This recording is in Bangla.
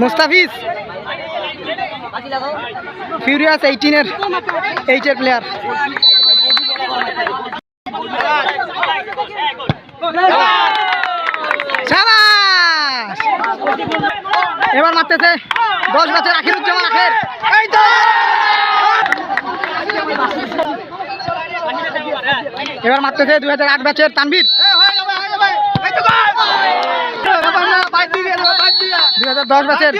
মুস্তাফিজ ফিউরিয়াস 18 এর প্লেয়ার। এবার মারতেছে 10 ব্যাচের আখিরুজ্জামান আখের। এবার মারতেছে 2008 ব্যাচের তানভীর। 2010 ব্যাচের